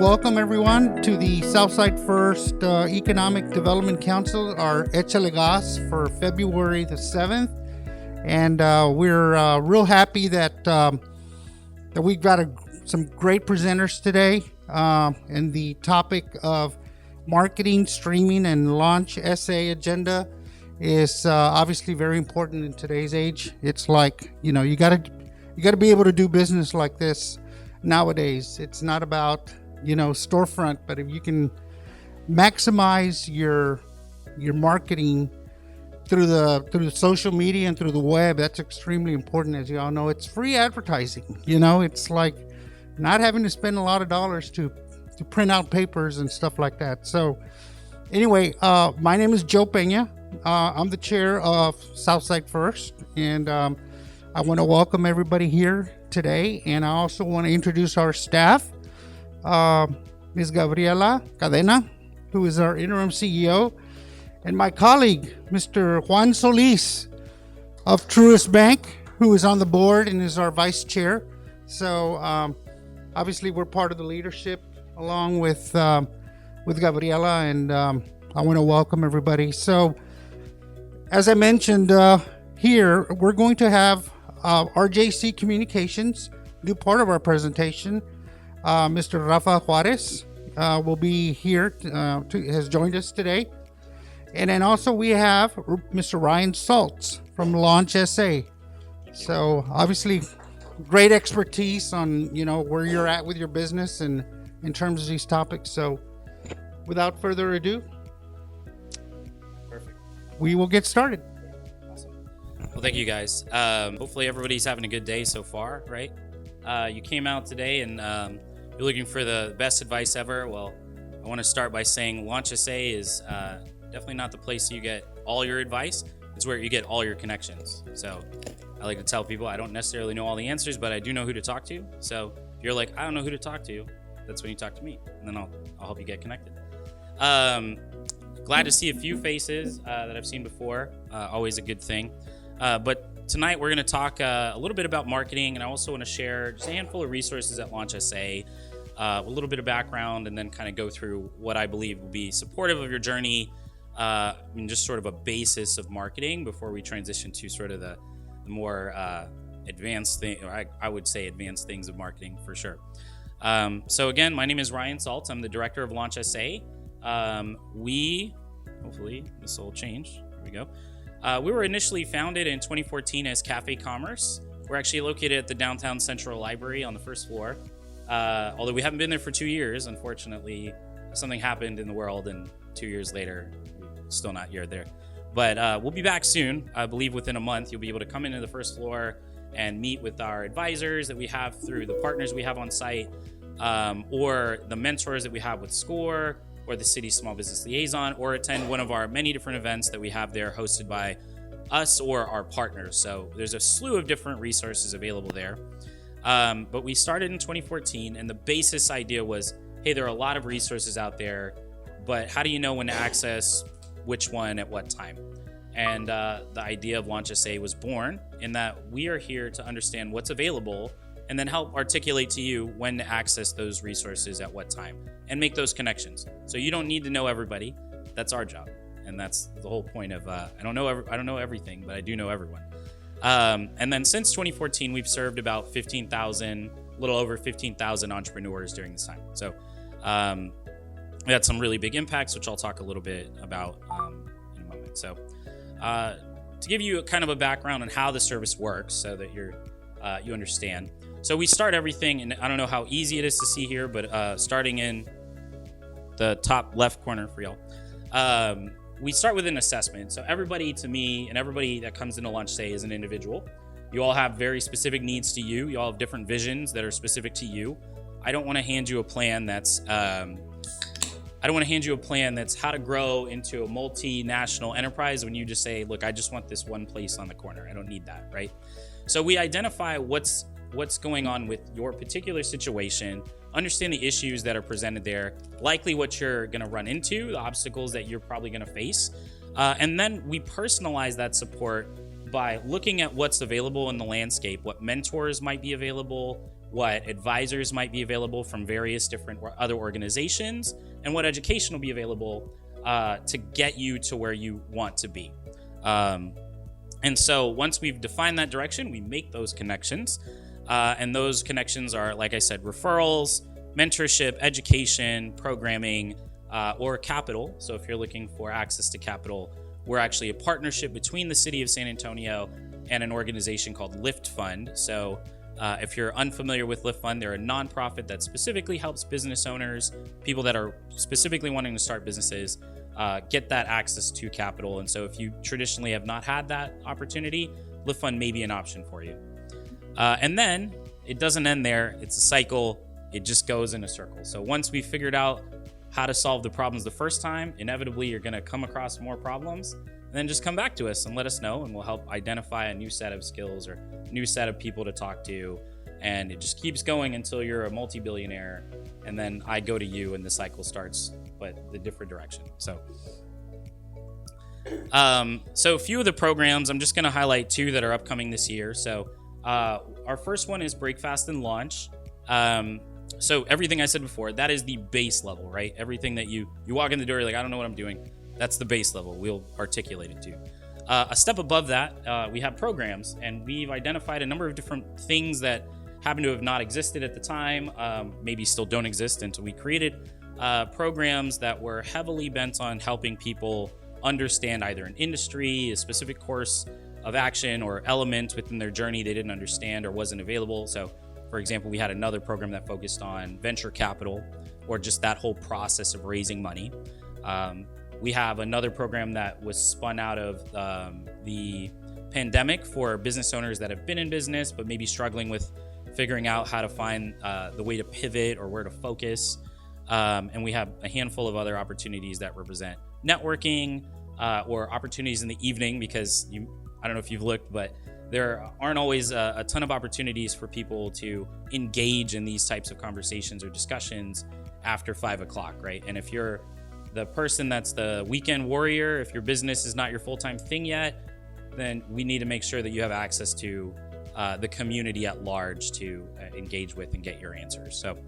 welcome everyone to the SouthsideFirst Economic Development Council, our Echale for February the 7th. And we're real happy that we've got some great presenters today. And the topic of marketing, streaming, and launch SA agenda is obviously very important in today's age. It's like, you gotta be able to do business like this nowadays. It's not about, storefront, but if you can maximize your marketing through the social media and through the web, that's extremely important. As you all know, it's free advertising. It's like not having to spend a lot of dollars to print out papers and stuff like that. So anyway, my name is Joe Peña. I'm the chair of SouthsideFirst, and I want to welcome everybody here today. And I also want to introduce our staff, Ms. Gabriela Cadena, who is our interim CEO, and my colleague, Mr. Juan Solis of Truist Bank, who is on the board and is our vice chair. So obviously we're part of the leadership along with Gabriela, and I want to welcome everybody. So as I mentioned here, we're going to have RJC Communications do part of our presentation. Mr. Rafa Juarez will be here, has joined us today. And then also we have Mr. Ryan Saltz from Launch SA. So obviously great expertise on, where you're at with your business and in terms of these topics. So without further ado, perfect. We will get started. Awesome. Well, thank you guys. Hopefully everybody's having a good day so far, right? You came out today and you're looking for the best advice ever. Well, I want to start by saying Launch SA is definitely not the place you get all your advice. It's where you get all your connections. So I like to tell people I don't necessarily know all the answers, but I do know who to talk to. So if you're like, I don't know who to talk to, that's when you talk to me, and then I'll help you get connected. Glad to see a few faces that I've seen before. Always a good thing. But tonight we're going to talk a little bit about marketing, and I also want to share just a handful of resources at Launch SA, a little bit of background, and then kind of go through what I believe will be supportive of your journey, and just sort of a basis of marketing before we transition to sort of the more advanced thing, or I would say advanced things of marketing for sure. So again, my name is Ryan Saltz. I'm the director of Launch SA. Hopefully this will change. There we go. We were initially founded in 2014 as Cafe Commerce. We're actually located at the Downtown Central Library on the first floor. Although we haven't been there for 2 years, unfortunately, something happened in the world, and 2 years later, we're still not here there. But we'll be back soon. I believe within a month, you'll be able to come into the first floor and meet with our advisors that we have through the partners we have on site, or the mentors that we have with SCORE, or the City Small Business Liaison, or attend one of our many different events that we have there hosted by us or our partners. So there's a slew of different resources available there. But we started in 2014, and the basis idea was, hey, there are a lot of resources out there, but how do you know when to access which one at what time? And the idea of Launch SA was born in that we are here to understand what's available and then help articulate to you when to access those resources at what time and make those connections. So you don't need to know everybody. That's our job. And that's the whole point of, I don't know everything, but I do know everyone. And then since 2014, we've served about 15,000, a little over 15,000 entrepreneurs during this time. So we had some really big impacts, which I'll talk a little bit about in a moment. So to give you kind of a background on how the service works so that you understand. So we start everything, and I don't know how easy it is to see here, but starting in the top left corner for y'all, we start with an assessment. So everybody to me and everybody that comes into Launch SA is an individual. You all have very specific needs to you. You all have different visions that are specific to you. I don't want to hand you a plan that's how to grow into a multinational enterprise when you just say, look, I just want this one place on the corner. I don't need that, right? So we identify what's going on with your particular situation, understand the issues that are presented there, likely what you're going to run into, the obstacles that you're probably going to face. And then we personalize that support by looking at what's available in the landscape, what mentors might be available, what advisors might be available from various different or other organizations, and what education will be available to get you to where you want to be. And so once we've defined that direction, we make those connections. And those connections are, like I said, referrals, mentorship, education, programming, or capital. So if you're looking for access to capital, we're actually a partnership between the city of San Antonio and an organization called Lift Fund. So if you're unfamiliar with Lift Fund, they're a nonprofit that specifically helps business owners, people that are specifically wanting to start businesses, get that access to capital. And so if you traditionally have not had that opportunity, Lift Fund may be an option for you. And then it doesn't end there. It's a cycle. It just goes in a circle. So once we figured out how to solve the problems the first time, inevitably you're going to come across more problems, and then just come back to us and let us know, and we'll help identify a new set of skills or new set of people to talk to. And it just keeps going until you're a multi-billionaire, and then I go to you and the cycle starts, but the different direction. So a few of the programs, I'm just going to highlight two that are upcoming this year. So our first one is Break Fast and Launch. So everything I said before, that is the base level, right? Everything that you walk in the door, you're like, I don't know what I'm doing. That's the base level. We'll articulate it to you. A step above that, we have programs, and we've identified a number of different things that happen to have not existed at the time, maybe still don't exist until we created programs that were heavily bent on helping people understand either an industry, a specific course of action, or element within their journey they didn't understand or wasn't available. So for example, we had another program that focused on venture capital, or just that whole process of raising money. We have another program that was spun out of the pandemic for business owners that have been in business but maybe struggling with figuring out how to find the way to pivot or where to focus. And we have a handful of other opportunities that represent networking or opportunities in the evening, because I don't know if you've looked, but there aren't always a ton of opportunities for people to engage in these types of conversations or discussions after 5 o'clock, right? And if you're the person that's the weekend warrior, if your business is not your full-time thing yet, then we need to make sure that you have access to the community at large to engage with and get your answers. So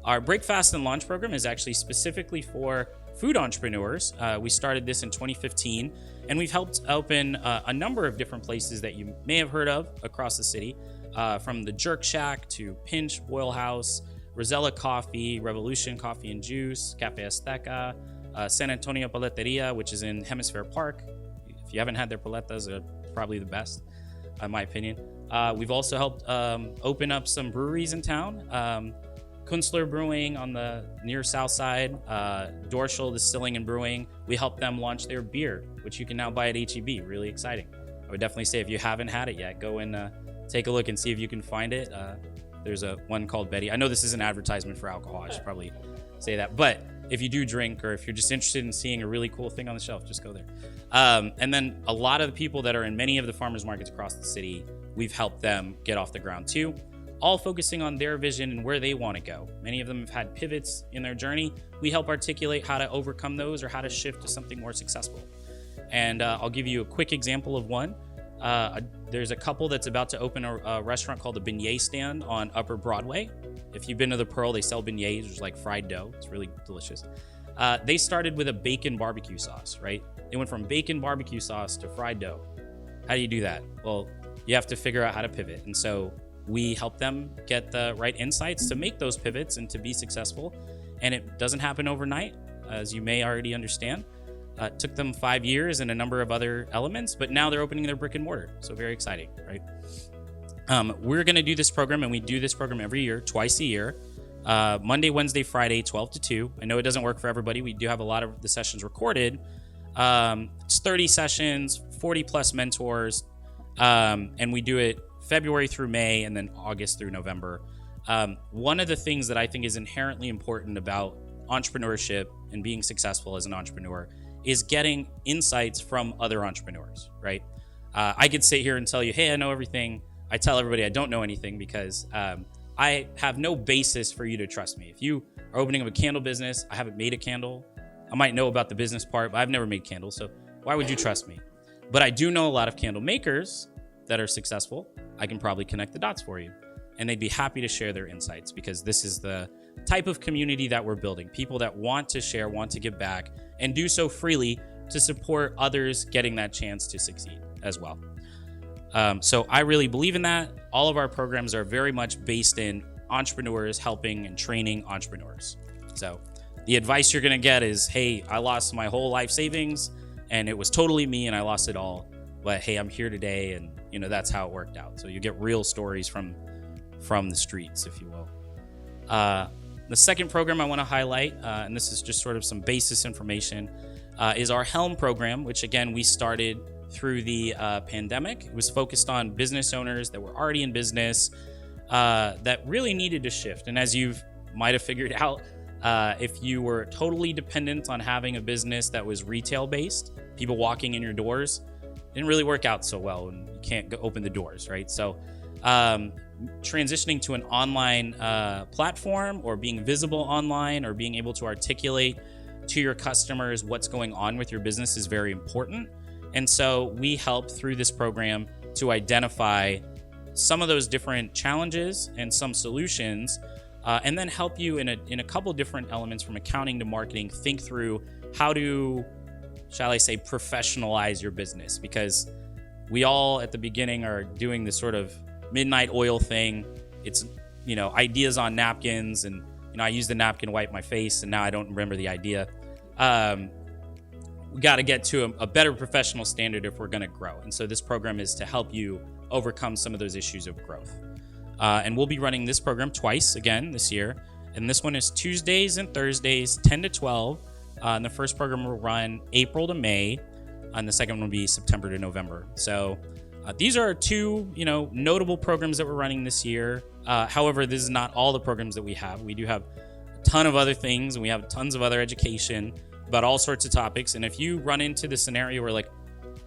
our Break Fast and Launch program is actually specifically for food entrepreneurs. We started this in 2015, and we've helped open a number of different places that you may have heard of across the city, from the Jerk Shack to Pinch Boil House, Rosella Coffee, Revolution Coffee and Juice, Cafe Azteca, San Antonio Paleteria, which is in Hemisphere Park. If you haven't had their paletas, they're probably the best, in my opinion. We've also helped open up some breweries in town. Kunstler Brewing on the near south side, Dorschel Distilling and Brewing. We helped them launch their beer, which you can now buy at HEB. Really exciting. I would definitely say if you haven't had it yet, go and take a look and see if you can find it. There's one called Betty. I know this is an advertisement for alcohol. I should probably say that. But if you do drink, or if you're just interested in seeing a really cool thing on the shelf, just go there. And then a lot of the people that are in many of the farmers markets across the city, we've helped them get off the ground too, all focusing on their vision and where they want to go. Many of them have had pivots in their journey. We help articulate how to overcome those or how to shift to something more successful. And I'll give you a quick example of one. There's a couple that's about to open a restaurant called the Beignet Stand on Upper Broadway. If you've been to the Pearl, they sell beignets, which is like fried dough. It's really delicious. They started with a bacon barbecue sauce, right? They went from bacon barbecue sauce to fried dough. How do you do that? Well, you have to figure out how to pivot. And so we help them get the right insights to make those pivots and to be successful. And it doesn't happen overnight, as you may already understand. It took them 5 years and a number of other elements, but now they're opening their brick and mortar. So very exciting, right? We're going to do this program, and we do this program every year, twice a year. Monday, Wednesday, Friday, 12 to 2. I know it doesn't work for everybody. We do have a lot of the sessions recorded. It's 30 sessions, 40 plus mentors, and we do it February through May and then August through November. One of the things that I think is inherently important about entrepreneurship and being successful as an entrepreneur is getting insights from other entrepreneurs, right? I could sit here and tell you, hey, I know everything. I tell everybody I don't know anything because I have no basis for you to trust me. If you are opening up a candle business, I haven't made a candle. I might know about the business part, but I've never made candles. So why would you trust me? But I do know a lot of candle makers that are successful. I can probably connect the dots for you. and they'd be happy to share their insights, because this is the type of community that we're building. People that want to share, want to give back, and do so freely to support others getting that chance to succeed as well. So I really believe in that. All of our programs are very much based in entrepreneurs helping and training entrepreneurs. So the advice you're going to get is, hey, I lost my whole life savings and it was totally me and I lost it all. But hey, I'm here today, and that's how it worked out. So you get real stories from the streets, if you will. The second program I want to highlight, and this is just sort of some basis information, is our Helm program, which again, we started through the pandemic. It was focused on business owners that were already in business that really needed to shift. And as you might have figured out, if you were totally dependent on having a business that was retail based, people walking in your doors, didn't really work out so well, and you can't go open the doors, right? So transitioning to an online platform, or being visible online, or being able to articulate to your customers what's going on with your business is very important. And so we help through this program to identify some of those different challenges and some solutions, and then help you in a couple different elements, from accounting to marketing, think through how to, shall I say, professionalize your business. Because we all at the beginning are doing this sort of midnight oil thing. It's, ideas on napkins, and, I use the napkin to wipe my face, and now I don't remember the idea. We got to get to a better professional standard if we're going to grow. And so this program is to help you overcome some of those issues of growth. And we'll be running this program twice again this year. And this one is Tuesdays and Thursdays, 10 to 12. And the first program will run April to May, and the second one will be September to November. So these are two, notable programs that we're running this year. However, this is not all the programs that we have. We do have a ton of other things, and we have tons of other education about all sorts of topics. And if you run into the scenario where, like,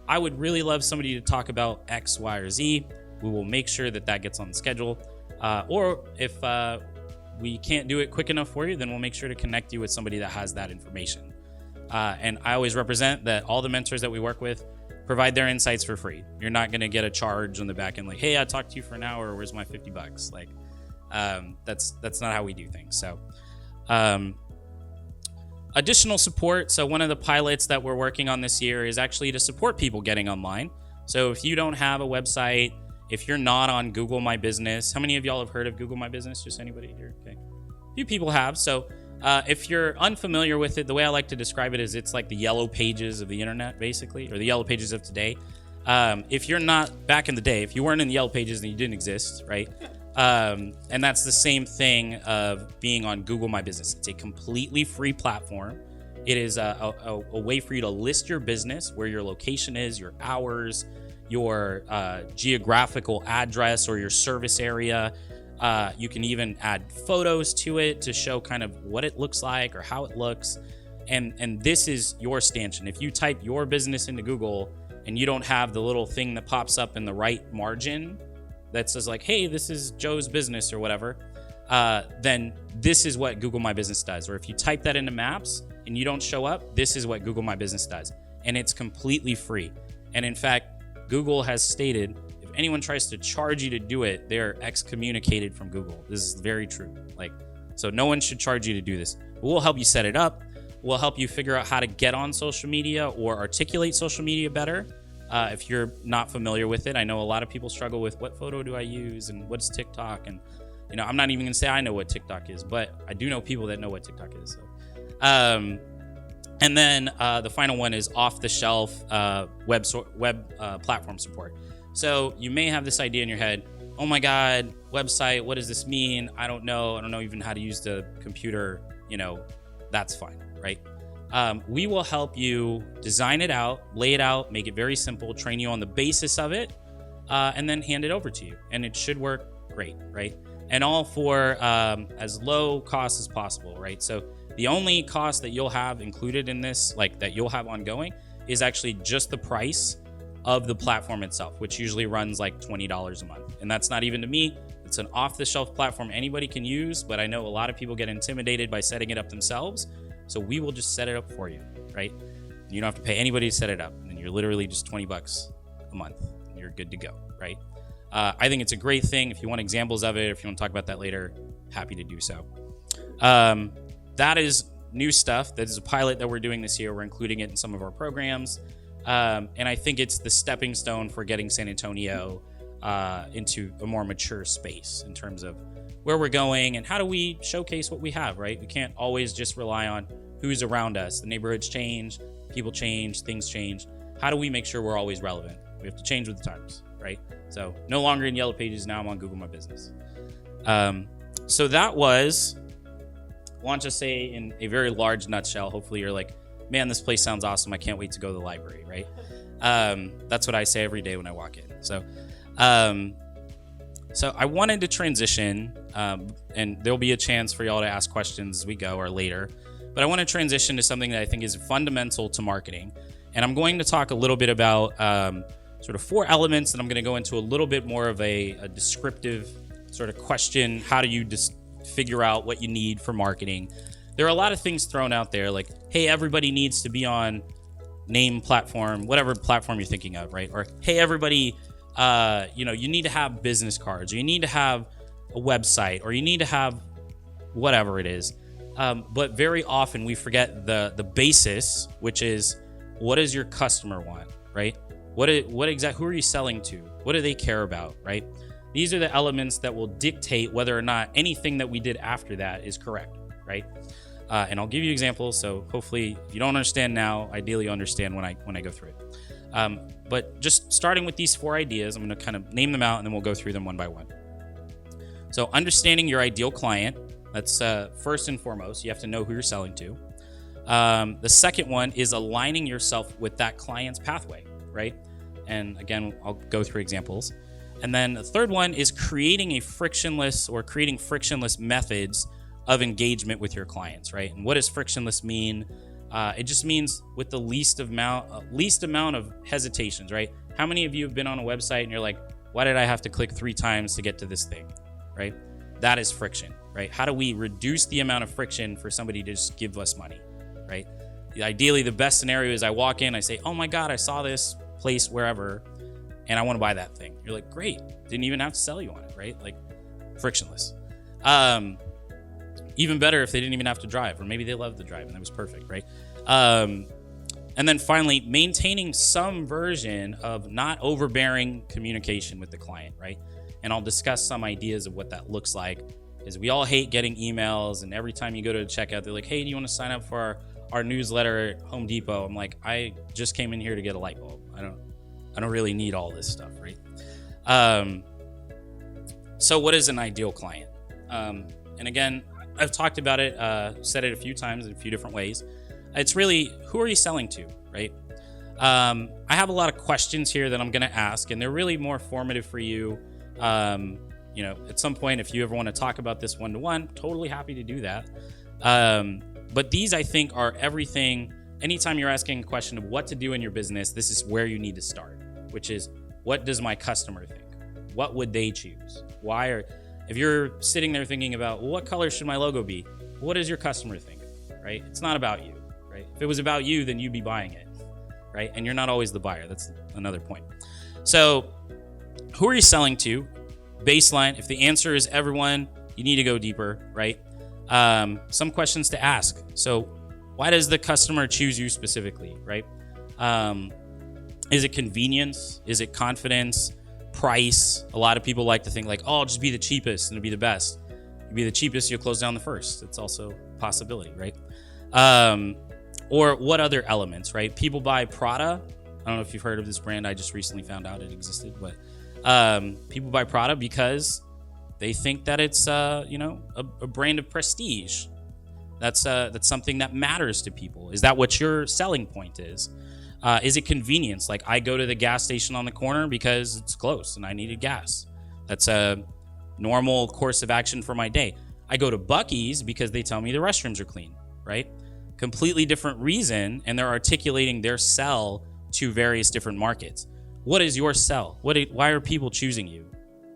I would really love somebody to talk about X, Y, or Z, we will make sure that gets on the schedule. Or if we can't do it quick enough for you, then we'll make sure to connect you with somebody that has that information. And I always represent that all the mentors that we work with provide their insights for free. You're not going to get a charge on the back end, like, hey, I talked to you for an hour, where's my $50? Like, that's not how we do things. So additional support. So one of the pilots that we're working on this year is actually to support people getting online. So if you don't have a website, if you're not on Google My Business, how many of y'all have heard of Google My Business? Just anybody here? Okay. A few people have. So if you're unfamiliar with it, the way I like to describe it is it's like the yellow pages of the internet, basically, or the yellow pages of today. If you're not back in the day, if you weren't in the yellow pages, then you didn't exist, right? And that's the same thing of being on Google My Business. It's a completely free platform. It is a way for you to list your business, where your location is, your hours, your geographical address, or your service area. You can even add photos to it to show kind of what it looks like or how it looks. And this is your stanchion. If you type your business into Google and you don't have the little thing that pops up in the right margin that says, like, hey, this is Joe's business or whatever, then this is what Google My Business does. Or if you type that into Maps and you don't show up, this is what Google My Business does. And it's completely free. And in fact, Google has stated, if anyone tries to charge you to do it, they're excommunicated from Google. This is very true. So no one should charge you to do this. We'll help you set it up. We'll help you figure out how to get on social media or articulate social media better. If you're not familiar with it, I know a lot of people struggle with, what photo do I use and what's TikTok? And, I'm not even going to say I know what TikTok is, but I do know people that know what TikTok is. So, and then the final one is off-the-shelf web platform support. So you may have this idea in your head, oh my God, website, what does this mean? I don't know even how to use the computer. That's fine, right? We will help you design it out, lay it out, make it very simple, train you on the basis of it, and then hand it over to you. And it should work great, right? And all for as low cost as possible, right? So the only cost that you'll have included in this, that you'll have ongoing, is actually just the price of the platform itself, which usually runs like $20 a month. And that's not even to me. It's an off-the-shelf platform anybody can use, but I know a lot of people get intimidated by setting it up themselves. So we will just set it up for you, right? You don't have to pay anybody to set it up. And you're literally just $20 a month. And you're good to go, right? I think it's a great thing. If you want examples of it, if you want to talk about that later, happy to do so. That is new stuff. That is a pilot that we're doing this year. We're including it in some of our programs. And I think it's the stepping stone for getting San Antonio into a more mature space in terms of where we're going and how do we showcase what we have, right? We can't always just rely on who's around us. The neighborhoods change, people change, things change. How do we make sure we're always relevant? We have to change with the times, right? So no longer in Yellow Pages, now I'm on Google My Business. So that was, I want to say in a very large nutshell, hopefully you're like, man, this place sounds awesome. I can't wait to go to the library, right? That's what I say every day when I walk in. So I wanted to transition, and there'll be a chance for y'all to ask questions as we go or later, but I want to transition to something that I think is fundamental to marketing. And I'm going to talk a little bit about sort of 4 elements, and I'm going to go into a little bit more of a descriptive sort of question. How do you just figure out what you need for marketing? There are a lot of things thrown out there like, hey, everybody needs to be on name platform, whatever platform you're thinking of, right? Or, hey, everybody, you need to have business cards, or you need to have a website, or you need to have whatever it is. But very often we forget the basis, which is, what does your customer want, right? Who are you selling to? What do they care about, right? These are the elements that will dictate whether or not anything that we did after that is correct, right? And I'll give you examples. So hopefully if you don't understand now, ideally you understand when I go through it. But just starting with these 4 ideas, I'm going to kind of name them out and then we'll go through them one by one. So understanding your ideal client, that's first and foremost. You have to know who you're selling to. The second one is aligning yourself with that client's pathway, right? And again, I'll go through examples. And then the third one is creating frictionless methods of engagement with your clients, right? And what does frictionless mean? It just means with the least amount of hesitations, right? How many of you have been on a website and you're like, why did I have to click 3 times to get to this thing, right? That is friction, right? How do we reduce the amount of friction for somebody to just give us money, right? Ideally, the best scenario is I walk in, I say, oh my God, I saw this place wherever, and I want to buy that thing. You're like, great. Didn't even have to sell you on it, right? Like, frictionless. Even better if they didn't even have to drive, or maybe they loved the drive and that was perfect, right? And then finally, maintaining some version of not overbearing communication with the client, right? And I'll discuss some ideas of what that looks like, is we all hate getting emails, and every time you go to checkout, they're like, hey, do you want to sign up for our newsletter at Home Depot? I'm like, I just came in here to get a light bulb. I don't really need all this stuff, right? So what is an ideal client? And again, I've talked about it, said it a few times in a few different ways. It's really, who are you selling to, right? I have a lot of questions here that I'm going to ask, and they're really more formative for you. At some point, if you ever want to talk about this one-to-one, totally happy to do that. But these, I think, are everything. Anytime you're asking a question of what to do in your business, this is where you need to start, which is, what does my customer think? What would they choose? If you're sitting there thinking about, well, what color should my logo be? What does your customer think, right? It's not about you, right? If it was about you, then you'd be buying it, right? And you're not always the buyer. That's another point. So who are you selling to? Baseline. If the answer is everyone, you need to go deeper, right? Some questions to ask. So why does the customer choose you specifically, right? Is it convenience? Is it confidence? Price? A lot of people like to think like, oh, I'll just be the cheapest and it'll be the best. You be the cheapest, you'll close down the first. It's also a possibility, right? Or what other elements, right? People buy Prada. I don't know if you've heard of this brand. I just recently found out it existed, but people buy Prada because they think that it's a brand of prestige. That's something that matters to people. Is that what your selling point is? Is it convenience? Like, I go to the gas station on the corner because it's close and I needed gas. That's a normal course of action for my day. I go to Buc-ee's because they tell me the restrooms are clean, right? Completely different reason, and they're articulating their sell to various different markets. What is your sell? Why are people choosing you?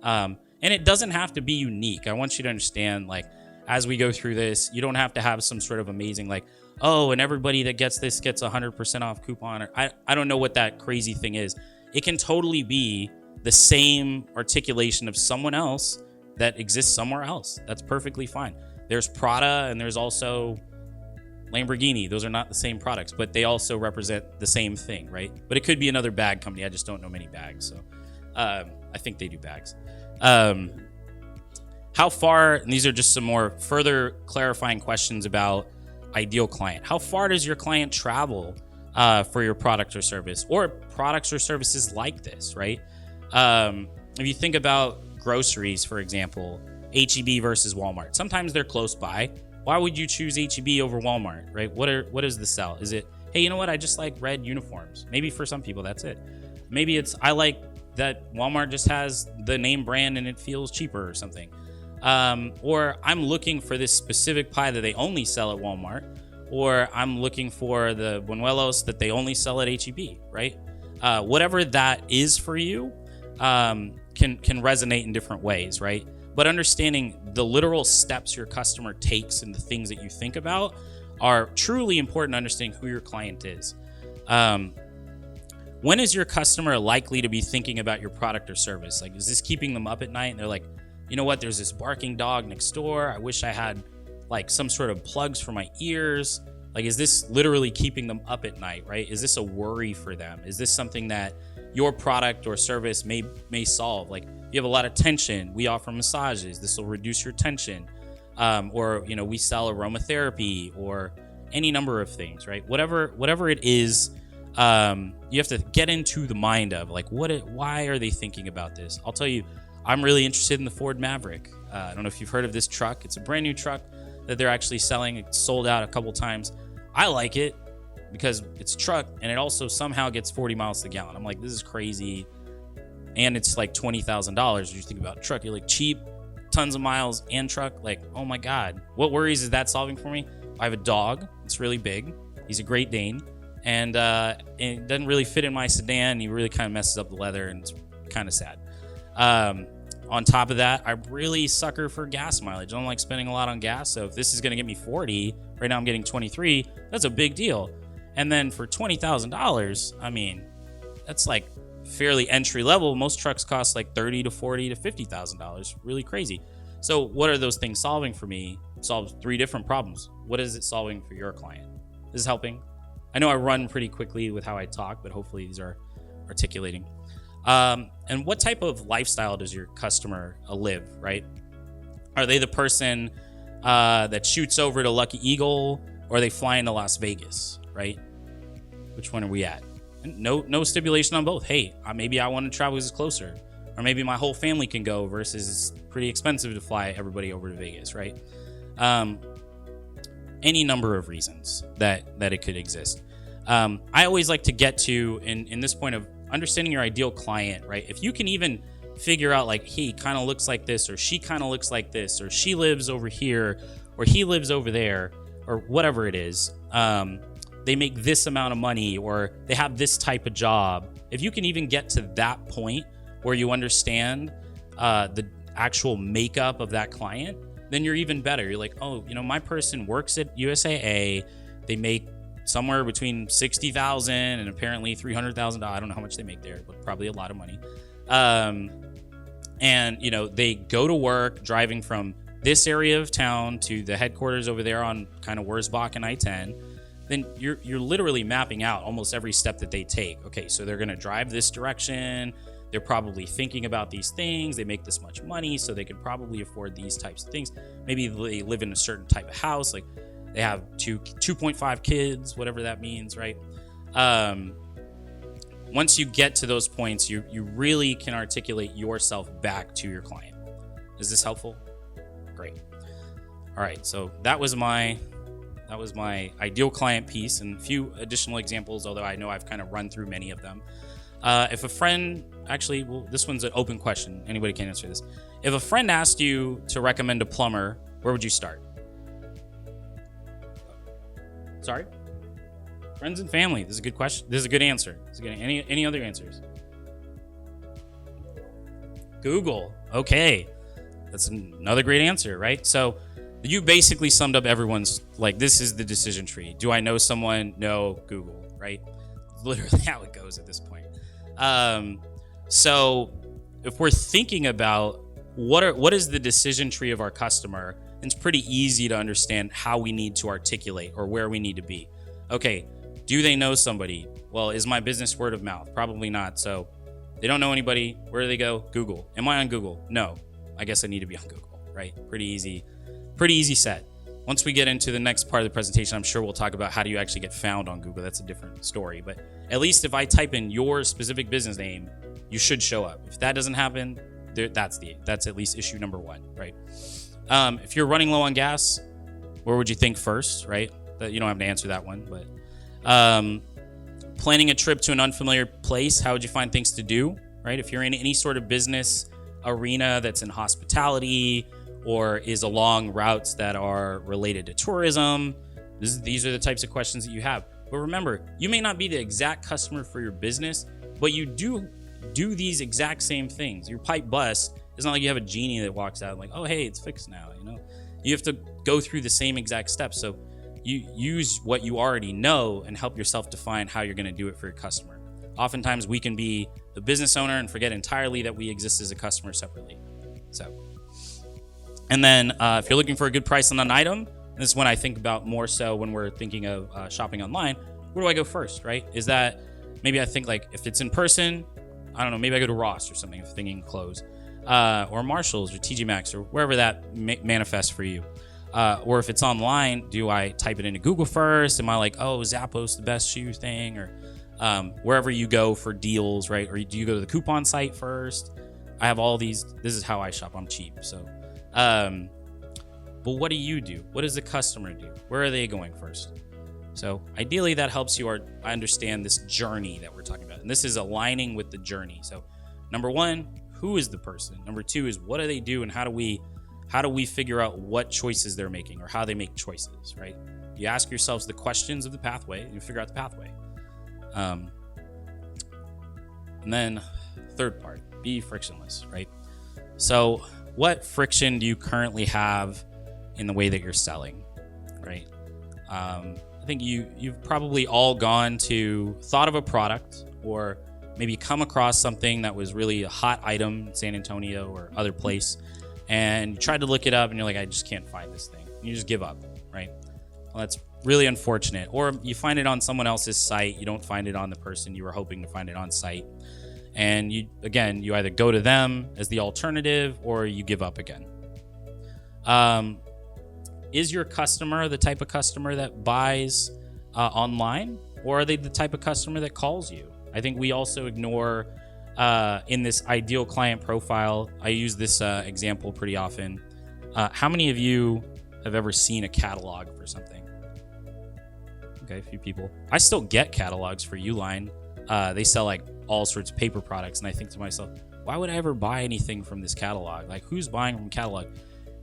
And it doesn't have to be unique. I want you to understand, like, as we go through this, you don't have to have some sort of amazing, like, oh, and everybody that gets this gets 100% off coupon. Or I don't know what that crazy thing is. It can totally be the same articulation of someone else that exists somewhere else. That's perfectly fine. There's Prada and there's also Lamborghini. Those are not the same products, but they also represent the same thing, right? But it could be another bag company. I just don't know many bags. So I think they do bags. How far, and these are just some more further clarifying questions about ideal client. How far does your client travel for your product or service, or products or services like this, right? If you think about groceries, for example, H-E-B versus Walmart. Sometimes they're close by. Why would you choose H-E-B over Walmart, right? What is the sell? Is it, hey, you know what? I just like red uniforms. Maybe for some people that's it. Maybe it's, I like that Walmart just has the name brand and it feels cheaper or something. Or I'm looking for this specific pie that they only sell at Walmart, or I'm looking for the buñuelos that they only sell at H-E-B, right? Whatever that is for you can resonate in different ways, right? But understanding the literal steps your customer takes and the things that you think about are truly important to understanding who your client is. When is your customer likely to be thinking about your product or service? Like, is this keeping them up at night? And they're like, you know what, there's this barking dog next door. I wish I had like some sort of plugs for my ears. Like, is this literally keeping them up at night, right? Is this a worry for them? Is this something that your product or service may solve? Like, you have a lot of tension. We offer massages. This will reduce your tension. Or, you know, we sell aromatherapy or any number of things, right? Whatever it is, you have to get into the mind of like, why are they thinking about this? I'll tell you, I'm really interested in the Ford Maverick. I don't know if you've heard of this truck. It's a brand new truck that they're actually selling. It's sold out a couple times. I like it because it's a truck and it also somehow gets 40 miles to the gallon. I'm like, this is crazy. And it's like $20,000. You think about truck, you're like, cheap, tons of miles and truck. Like, oh my God, what worries is that solving for me? I have a dog. It's really big. He's a Great Dane. And it doesn't really fit in my sedan. He really kind of messes up the leather and it's kind of sad. On top of that, I really sucker for gas mileage. I don't like spending a lot on gas. So if this is going to get me 40, right now I'm getting 23, that's a big deal. And then for $20,000, I mean, that's like fairly entry level. Most trucks cost like $30 to $40 to $50,000. Really crazy. So what are those things solving for me? It solves 3 different problems. What is it solving for your client? This is helping. I know I run pretty quickly with how I talk, but hopefully these are articulating. And what type of lifestyle does your customer live, right? Are they the person that shoots over to Lucky Eagle, or are they flying to Las Vegas, right? Which one are we at? And no stipulation on both. Hey, maybe I want to travel because it's closer, or maybe my whole family can go versus it's pretty expensive to fly everybody over to Vegas, right? Any number of reasons that it could exist. I always like to get to in this point of understanding your ideal client, right? If you can even figure out like, he kind of looks like this, or she kind of looks like this, or she lives over here, or he lives over there, or whatever it is, they make this amount of money, or they have this type of job. If you can even get to that point where you understand the actual makeup of that client, then you're even better. You're like, oh, you know, my person works at USAA. They make somewhere between $60,000 and apparently $300,000. I don't know how much they make there, but probably a lot of money. And you know, they go to work driving from this area of town to the headquarters over there on kind of Wurzbach and I-10. Then you're literally mapping out almost every step that they take. Okay, so they're going to drive this direction. They're probably thinking about these things. They make this much money, so they could probably afford these types of things. Maybe they live in a certain type of house, like they have 2.5 kids, whatever that means, right? Once you get to those points, you really can articulate yourself back to your client. Is this helpful? Great. All right, so that was my ideal client piece, and a few additional examples, although I know I've kind of run through many of them. If a friend, this one's an open question. Anybody can answer this. If a friend asked you to recommend a plumber, where would you start? Sorry? Friends and family. This is a good question. This is a good answer. Any other answers? Google. Okay. That's another great answer, right? So you basically summed up everyone's, like, this is the decision tree. Do I know someone? No, Google, right? Literally how it goes at this point. So if we're thinking about what is the decision tree of our customer, it's pretty easy to understand how we need to articulate or where we need to be. Okay, do they know somebody? Well, is my business word of mouth? Probably not. So they don't know anybody. Where do they go? Google. Am I on Google? No. I guess I need to be on Google, right? Pretty easy set. Once we get into the next part of the presentation, I'm sure we'll talk about how do you actually get found on Google. That's a different story. But at least if I type in your specific business name, you should show up. If that doesn't happen, that's at least issue number one, right? If you're running low on gas, where would you think first, right? You don't have to answer that one, but planning a trip to an unfamiliar place, how would you find things to do, right? If you're in any sort of business arena that's in hospitality or is along routes that are related to tourism, these are the types of questions that you have. But remember, you may not be the exact customer for your business, but you do these exact same things. Your pipe busts. It's not like you have a genie that walks out and like, oh, hey, it's fixed now. You have to go through the same exact steps. So you use what you already know and help yourself define how you're going to do it for your customer. Oftentimes we can be the business owner and forget entirely that we exist as a customer separately. And then if you're looking for a good price on an item, this is when I think about more so when we're thinking of shopping online, where do I go first, right? Is that maybe I think like if it's in person, I don't know, maybe I go to Ross or something if thinking clothes, or Marshalls or TJ Maxx or wherever that manifests for you. Or if it's online, do I type it into Google first? Am I like, oh, Zappos the best shoe thing? Or wherever you go for deals, right? Or do you go to the coupon site first? I have all these. This is how I shop. I'm cheap. So, but what do you do? What does the customer do? Where are they going first? So ideally that helps you understand this journey that we're talking about. And this is aligning with the journey. So number one, who is the person? Number two is what do they do and how do we figure out what choices they're making or how they make choices, right? You ask yourselves the questions of the pathway and you figure out the pathway. And then third part, be frictionless, right? So what friction do you currently have in the way that you're selling, right? I think you've probably all thought of a product or maybe come across something that was really a hot item in San Antonio or other place, and you tried to look it up and you're like, I just can't find this thing. And you just give up, right? Well, that's really unfortunate. Or you find it on someone else's site. You don't find it on the person you were hoping to find it on site. And you either go to them as the alternative or you give up again. Is your customer the type of customer that buys online, or are they the type of customer that calls you? I think we also ignore in this ideal client profile. I use this example pretty often. How many of you have ever seen a catalog for something? Okay, a few people. I still get catalogs for Uline. They sell like all sorts of paper products, and I think to myself, why would I ever buy anything from this catalog? Like, who's buying from catalog?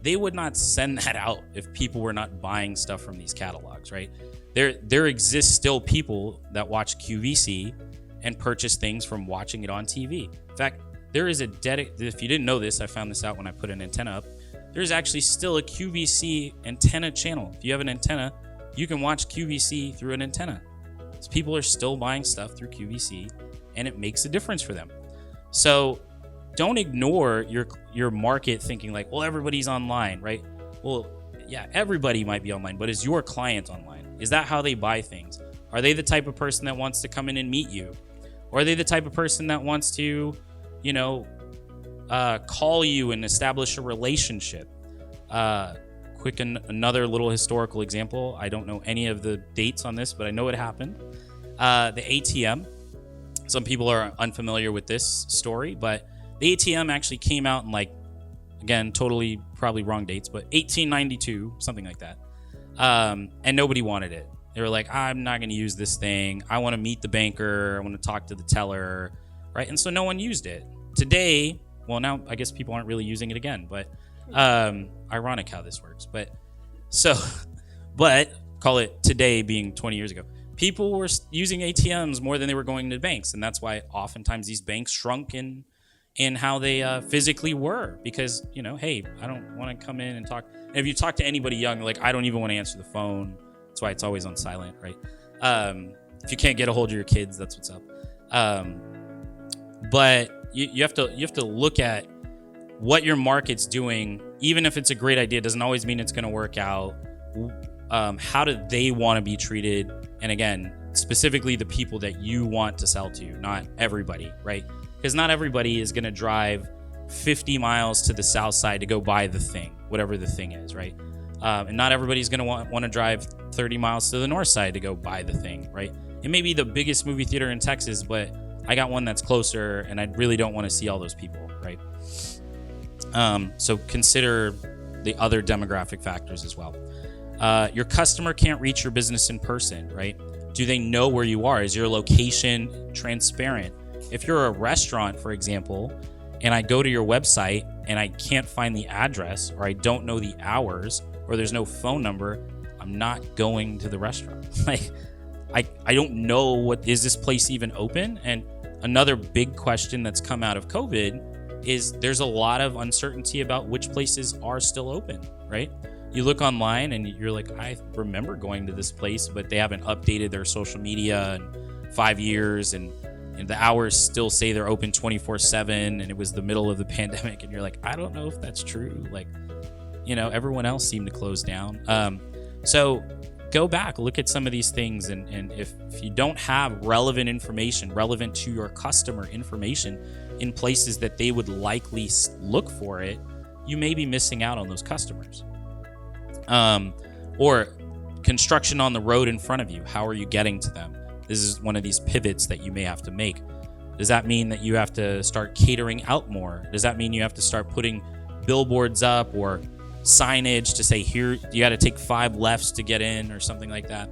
They would not send that out if people were not buying stuff from these catalogs, right? There exists still people that watch QVC and purchase things from watching it on TV. In fact, there is if you didn't know this, I found this out when I put an antenna up. There's actually still a QVC antenna channel. If you have an antenna, you can watch QVC through an antenna. So people are still buying stuff through QVC, and it makes a difference for them. So don't ignore your market thinking like, well, everybody's online, right? Well, yeah, everybody might be online, but is your client online? Is that how they buy things? Are they the type of person that wants to come in and meet you? Or are they the type of person that wants to, call you and establish a relationship? Another little historical example. I don't know any of the dates on this, but I know it happened. The ATM. Some people are unfamiliar with this story, but the ATM actually came out in again, totally probably wrong dates, but 1892, something like that. And nobody wanted it. They were like, I'm not going to use this thing. I want to meet the banker. I want to talk to the teller, right? And so no one used it. Today, well, now I guess people aren't really using it again, but ironic how this works. But call it today being 20 years ago. People were using ATMs more than they were going to banks. And that's why oftentimes these banks shrunk in how they physically were, because, hey, I don't want to come in and talk. And if you talk to anybody young, like, I don't even want to answer the phone. That's why it's always on silent, right? If you can't get a hold of your kids, that's what's up. But you have to look at what your market's doing. Even if it's a great idea, doesn't always mean it's going to work out. How do they want to be treated? And again, specifically the people that you want to sell to, not everybody, right? Because not everybody is going to drive 50 miles to the south side to go buy the thing, whatever the thing is, right? And not everybody's going to want to drive 30 miles to the north side to go buy the thing, right? It may be the biggest movie theater in Texas, but I got one that's closer and I really don't want to see all those people, right? So consider the other demographic factors as well. Your customer can't reach your business in person, right? Do they know where you are? Is your location transparent? If you're a restaurant, for example, and I go to your website and I can't find the address, or I don't know the hours, or there's no phone number, I'm not going to the restaurant. Like, I don't know, what is this place even open? And another big question that's come out of COVID is there's a lot of uncertainty about which places are still open, right? You look online and you're like, I remember going to this place, but they haven't updated their social media in 5 years, and the hours still say they're open 24/7, and it was the middle of the pandemic, and you're like, I don't know if that's true. Like, everyone else seemed to close down. So go back, look at some of these things, and if you don't have relevant information, relevant to your customer information in places that they would likely look for it, you may be missing out on those customers. Or construction on the road in front of you. How are you getting to them? This is one of these pivots that you may have to make. Does that mean that you have to start catering out more? Does that mean you have to start putting billboards up or signage to say, here, you got to take 5 lefts to get in, or something like that?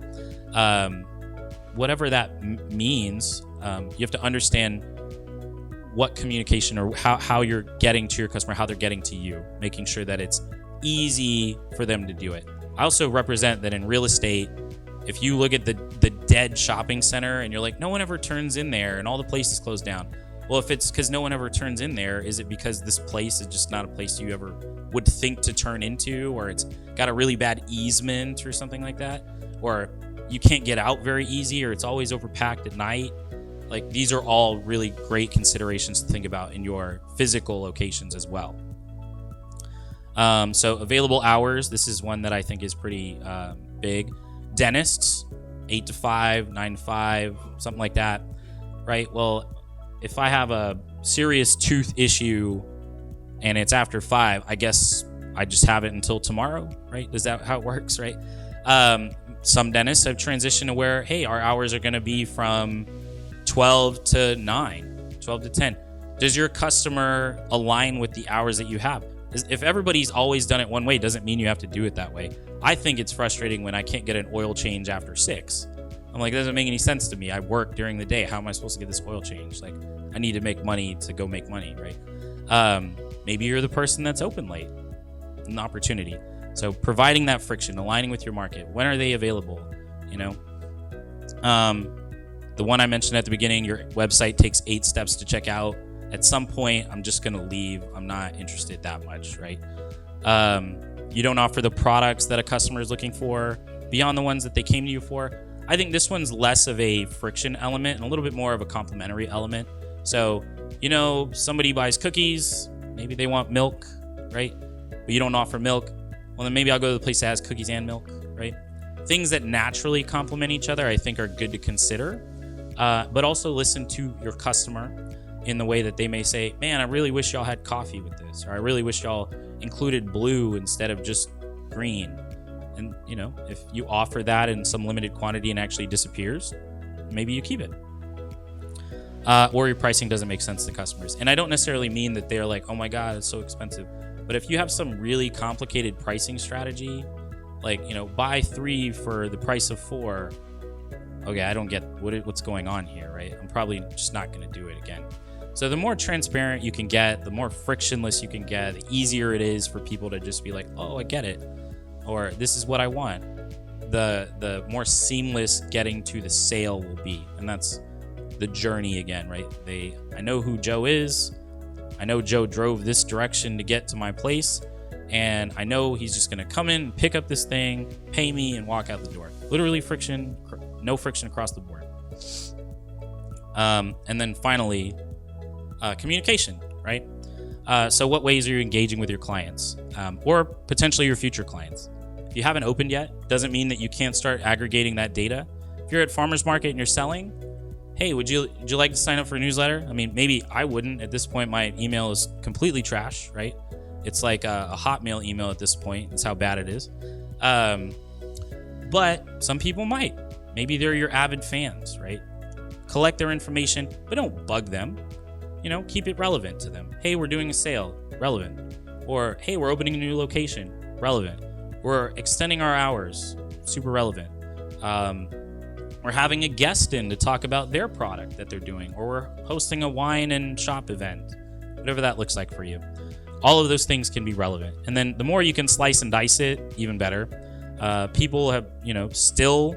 Whatever that means, you have to understand what communication, or how you're getting to your customer, how they're getting to you, making sure that it's easy for them to do it. I also represent that in real estate. If you look at the dead shopping center and you're like, no one ever turns in there and all the places closed down. Well, if it's because no one ever turns in there, is it because this place is just not a place you ever would think to turn into, or it's got a really bad easement or something like that, or you can't get out very easy, or it's always overpacked at night? Like, these are all really great considerations to think about in your physical locations as well. So available hours, this is one that I think is pretty big. Dentists, 8 to 5, 9 to 5, something like that, right? Well, if I have a serious tooth issue and it's after 5, I guess I just have it until tomorrow, right? Is that how it works, right? Some dentists have transitioned to where, hey, our hours are going to be from 12 to 9, 12 to 10. Does your customer align with the hours that you have? If everybody's always done it one way, doesn't mean you have to do it that way. I think it's frustrating when I can't get an oil change after 6. I'm like, it doesn't make any sense to me. I work during the day. How am I supposed to get this oil change? Like, I need to make money to go make money, right? Maybe you're the person that's open late. An opportunity. So providing that friction, aligning with your market. When are they available? The one I mentioned at the beginning, your website takes 8 steps to check out. At some point, I'm just going to leave. I'm not interested that much, right? You don't offer the products that a customer is looking for beyond the ones that they came to you for. I think this one's less of a friction element and a little bit more of a complementary element. So, somebody buys cookies, maybe they want milk, right? But you don't offer milk. Well, then maybe I'll go to the place that has cookies and milk, right? Things that naturally complement each other, I think, are good to consider. But also listen to your customer in the way that they may say, man, I really wish y'all had coffee with this, or I really wish y'all included blue instead of just green. And, if you offer that in some limited quantity and actually disappears, maybe you keep it. Or your pricing doesn't make sense to customers. And I don't necessarily mean that they're like, oh my God, it's so expensive. But if you have some really complicated pricing strategy, like, buy 3 for the price of 4, okay, I don't get what's going on here, right? I'm probably just not going to do it again. So the more transparent you can get, the more frictionless you can get, the easier it is for people to just be like, oh, I get it. Or this is what I want. The more seamless getting to the sale will be. And that's the journey again, right? I know who Joe is. I know Joe drove this direction to get to my place. And I know he's just going to come in, pick up this thing, pay me, and walk out the door. Literally no friction across the board. And then finally, Communication, right? So what ways are you engaging with your clients or potentially your future clients? If you haven't opened yet, doesn't mean that you can't start aggregating that data. If you're at farmer's market and you're selling, hey, would you like to sign up for a newsletter? I mean, maybe I wouldn't. At this point, my email is completely trash, right? It's like a Hotmail email at this point. That's how bad it is. But some people might. Maybe they're your avid fans, right? Collect their information, but don't bug them. Keep it relevant to them. Hey, we're doing a sale, relevant. Or, hey, we're opening a new location, relevant. We're extending our hours, super relevant. We're having a guest in to talk about their product that they're doing, or we're hosting a wine and shop event, whatever that looks like for you. All of those things can be relevant. And then the more you can slice and dice it, even better. People have, still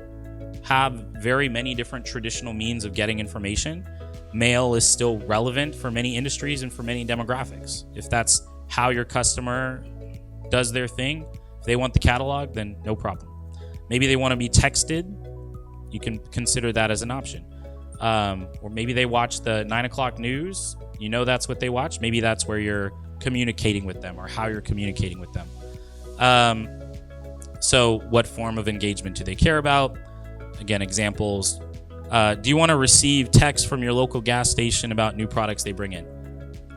have very many different traditional means of getting information. Mail is still relevant for many industries and for many demographics. If that's how your customer does their thing, if they want the catalog, then no problem. Maybe they want to be texted. You can consider that as an option. Or maybe they watch the 9 o'clock news. That's what they watch. Maybe that's where you're communicating with them or how you're communicating with them. So what form of engagement do they care about? Again, examples. Do you want to receive text from your local gas station about new products they bring in?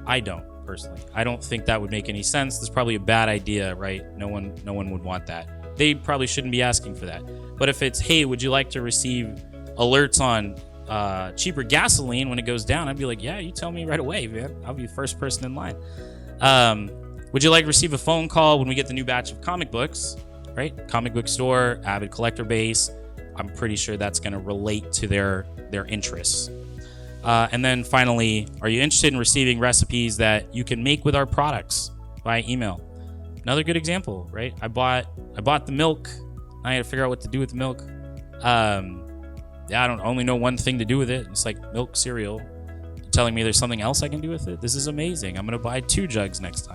I don't, personally. I don't think that would make any sense. That's probably a bad idea, right? No one would want that. They probably shouldn't be asking for that. But if it's, hey, would you like to receive alerts on cheaper gasoline when it goes down? I'd be like, yeah, you tell me right away, man. I'll be the first person in line. Would you like to receive a phone call when we get the new batch of comic books, right? Comic book store, avid collector base. I'm pretty sure that's going to relate to their interests. And then finally, are you interested in receiving recipes that you can make with our products via email? Another good example, right? I bought the milk. I had to figure out what to do with the milk. I don't only know one thing to do with it. It's like milk cereal. You're telling me there's something else I can do with it? This is amazing. I'm going to buy 2 jugs next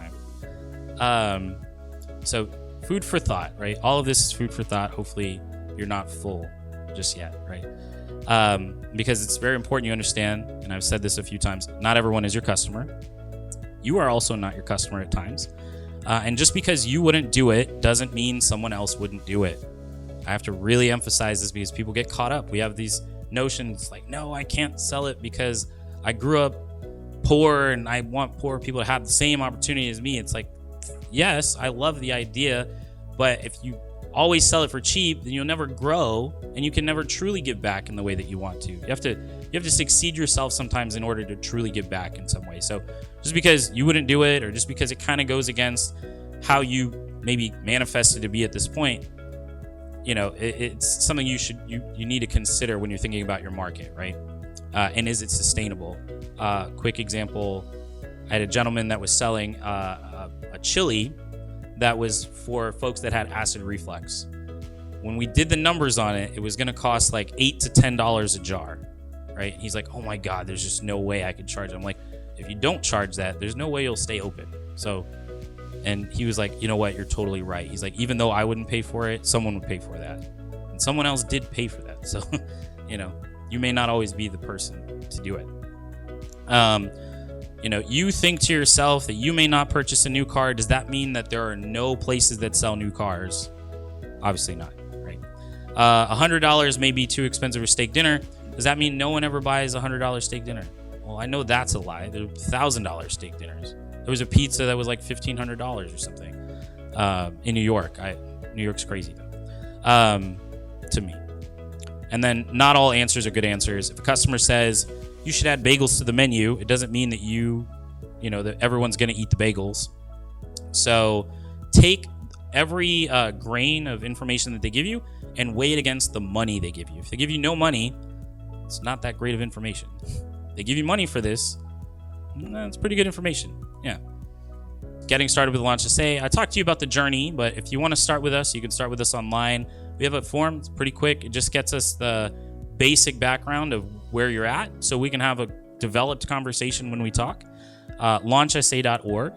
time. So food for thought, right? All of this is food for thought. Hopefully you're not full just yet, right? Because it's very important you understand, and I've said this a few times, not everyone is your customer. You are also not your customer at times. And just because you wouldn't do it doesn't mean someone else wouldn't do it. I have to really emphasize this because people get caught up. We have these notions like, no, I can't sell it because I grew up poor and I want poor people to have the same opportunity as me. It's like, yes, I love the idea, but if you always sell it for cheap, then you'll never grow and you can never truly give back in the way that you want to. You have to succeed yourself sometimes in order to truly give back in some way. So just because you wouldn't do it, or just because it kind of goes against how you maybe manifested to be at this point, it's something you need to consider when you're thinking about your market, right? And is it sustainable? Quick example, I had a gentleman that was selling a chili that was for folks that had acid reflux. When we did the numbers on it, it was going to cost like $8 to $10 a jar, right? He's like, oh my God, there's just no way I could charge it. I'm like, if you don't charge that, there's no way you'll stay open. So, and he was like, you know what? You're totally right. He's like, even though I wouldn't pay for it, someone would pay for that. And someone else did pay for that. So, you may not always be the person to do it. You think to yourself that you may not purchase a new car. Does that mean that there are no places that sell new cars? Obviously not, right? $100 may be too expensive for steak dinner. Does that mean no one ever buys a $100 steak dinner? Well, I know that's a lie. There are $1,000 steak dinners. There was a pizza that was like $1,500 or something in New York. New York's crazy though, to me. And then not all answers are good answers. If a customer says you should add bagels to the menu, it doesn't mean that that everyone's going to eat the bagels. So take every grain of information that they give you and weigh it against the money they give you. If they give you no money, it's not that great of information. If they give you money for this, that's pretty good information. Yeah. Getting started with Launch SA. I talked to you about the journey, but if you want to start with us, you can start with us online. We have a form. It's pretty quick. It just gets us the basic background of where you're at so we can have a developed conversation when we talk. launchsa.org.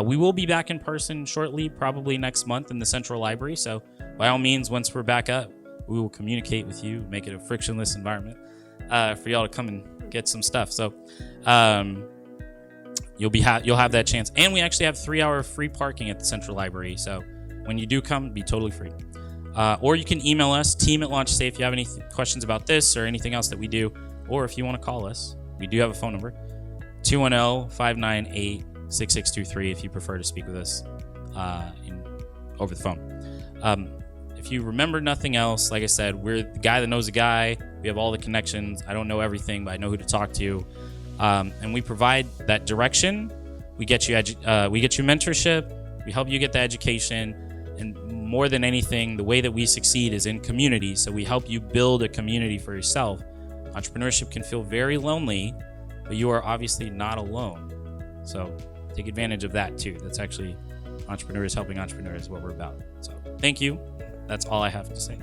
We will be back in person shortly, probably next month in the Central Library. So by all means, once we're back up, we will communicate with you, make it a frictionless environment for y'all to come and get some stuff. So you'll have that chance. And we actually have 3-hour free parking at the Central Library. So when you do come, it'll be totally free. Or you can email us, team@LaunchSafe, if you have any questions about this or anything else that we do. Or if you want to call us, we do have a phone number, 210-598-6623, if you prefer to speak with us over the phone. If you remember nothing else, like I said, we're the guy that knows a guy. We have all the connections. I don't know everything, but I know who to talk to. And we provide that direction. We get you mentorship. We help you get the education. And more than anything, the way that we succeed is in community. So we help you build a community for yourself. Entrepreneurship can feel very lonely, but you are obviously not alone. So take advantage of that too. That's actually entrepreneurs helping entrepreneurs, what we're about. So thank you. That's all I have to say.